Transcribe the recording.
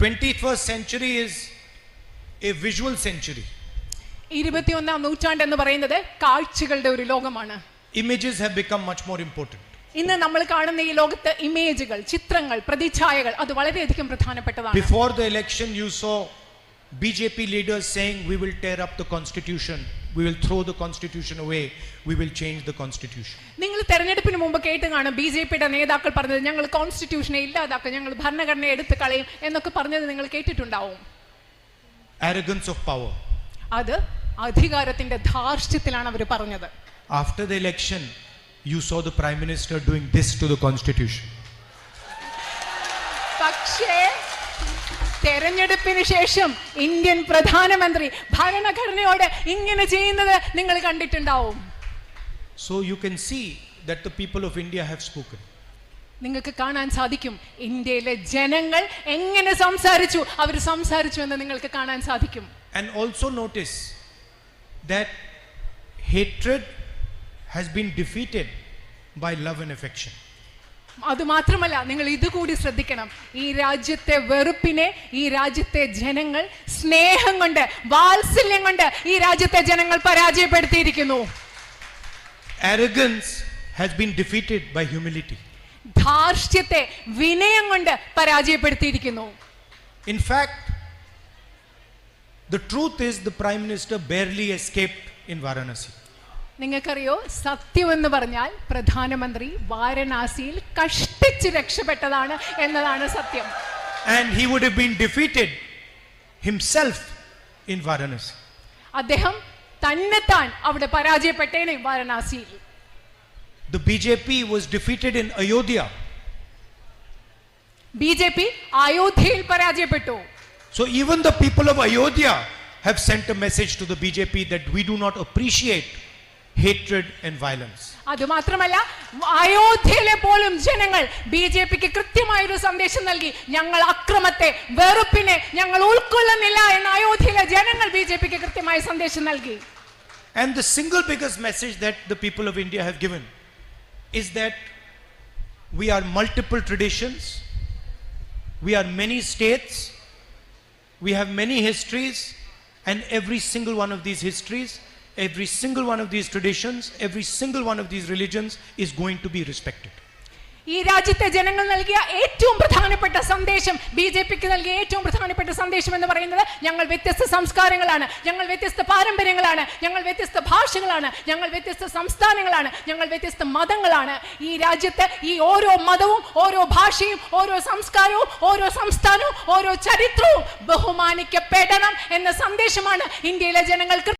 21st century is a visual century. 21ാം നൂറ്റാണ്ട് എന്ന് പറയുന്നത് കാഴ്ചകളുടെ ഒരു ലോകമാണ്. Images have become much more important. ഇന്ന് നമ്മൾ കാണുന്ന ഈ ലോകത്ത് ഇമേജുകൾ, ചിത്രങ്ങൾ, പ്രതിച്ഛായകൾ അത് വളരെയധികം പ്രധാനപ്പെട്ടതാണ്. Before the election you saw BJP leaders saying we will tear up the constitution, we will throw the constitution away, we will change the constitution. നിങ്ങൾ തെരഞ്ഞെടുപ്പിന് മുമ്പ് കേട്ട് കാണും ബിജെപിയുടെ നേതാക്കൾ പറഞ്ഞത് ഞങ്ങൾ കോൺസ്റ്റിറ്റ്യൂഷനെ ഇല്ലാതാക്കും, ഞങ്ങൾ ഭരണഘടന എടുത്തു കളയും എന്നൊക്കെ പറഞ്ഞത് നിങ്ങൾ കേട്ടിട്ടുണ്ടാവും. Arrogance of power. അത് അധികാരത്തിന്റെ ധാർഷ്ട്യത്തിലാണ് അവർ പറഞ്ഞത്. After the election you saw the prime minister doing this to the constitution. പക്ഷേ തെരഞ്ഞെടുപ്പിന് ശേഷം ഇന്ത്യൻ പ്രധാനമന്ത്രി ഭരണഘടനയോട് ഇങ്ങനെ ചെയ്യുന്നത് നിങ്ങൾ കണ്ടിട്ടുണ്ടാവും. So you can see that the people of India have spoken. നിങ്ങൾക്ക് കാണാൻ സാധിക്കും ഇന്ത്യയിലെ ജനങ്ങൾ എങ്ങനെ അവർ സംസാരിച്ചു എന്ന് നിങ്ങൾക്ക് കാണാൻ സാധിക്കും. And also notice that hatred has been defeated by love and affection. അത് മാത്രമല്ല, നിങ്ങൾ ഇതുകൂടി ശ്രദ്ധിക്കണം, ഈ രാജ്യത്തെ വെറുപ്പിനെ ഈ രാജ്യത്തെ ജനങ്ങൾ സ്നേഹം കൊണ്ട്, വാത്സല്യം കൊണ്ട് ഈ രാജ്യത്തെ ജനങ്ങൾ പരാജയപ്പെടുത്തിയിരിക്കുന്നു. Arrogance has been defeated by humility. ധാർഷ്ട്യത്തെ വിനയം കൊണ്ട് പരാജയപ്പെടുത്തിയിരിക്കുന്നു. In fact, the truth is the prime minister barely escaped in Varanasi. നിങ്ങൾക്കറിയോ, സത്യമെന്ന് പറഞ്ഞാൽ പ്രധാനമന്ത്രി വാരണാസിയിൽ കഷ്ടിച്ച് രക്ഷപ്പെട്ടതാണ് എന്നതാണ് സത്യം. And he would have been defeated himself in Varanasi. അദ്ദേഹം തന്നെത്താൻ അവിടെ പരാജയപ്പെട്ടേനെ വാരണാസിയിൽ. The BJP was defeated in Ayodhya. BJP അയോധ്യയിൽ പരാജയപ്പെട്ടു. So even the people of Ayodhya have sent a message to the BJP that we do not appreciate hatred and violence. അത് മാത്രമല്ല, അയോധ്യയിലെ പോലും ജനങ്ങൾ ബിജെപിക്ക് കൃത്യമായ ഒരു സന്ദേശം നൽകി. ഞങ്ങൾ അക്രമത്തെ, വെറുപ്പിനെ ഞങ്ങൾ ഉൾക്കൊള്ളുന്നില്ല എന്ന് അയോധ്യയിലെ ജനങ്ങൾ ബിജെപിക്ക് കൃത്യമായ സന്ദേശം നൽകി. And the single biggest message that the people of India have given is that we are multiple traditions, we are many states, we have many histories, and every single one of these histories, every single one of these traditions, every single one of these religions is going to be respected. ഈ രാജ്യത്തെ ജനങ്ങൾ നൽകിയ ഏറ്റവും പ്രധാനപ്പെട്ട സന്ദേശം, ബിജെപിക്ക് നൽകിയ ഏറ്റവും പ്രധാനപ്പെട്ട സന്ദേശം എന്ന് പറയുന്നത് ഞങ്ങൾ വ്യത്യസ്ത സംസ്കാരങ്ങളാണ്, ഞങ്ങൾ വ്യത്യസ്ത പാരമ്പര്യങ്ങളാണ്, ഞങ്ങൾ വ്യത്യസ്ത ഭാഷകളാണ്, ഞങ്ങൾ വ്യത്യസ്ത സംസ്ഥാനങ്ങളാണ്, ഞങ്ങൾ വ്യത്യസ്ത മതങ്ങളാണ്. ഈ രാജ്യത്ത് ഈ ഓരോ മതവും, ഓരോ ഭാഷയും, ഓരോ സംസ്കാരവും, ഓരോ സംസ്ഥാനവും, ഓരോ ചരിത്രവും ബഹുമാനിക്കപ്പെടണം എന്ന സന്ദേശമാണ് ഇന്ത്യയിലെ ജനങ്ങൾ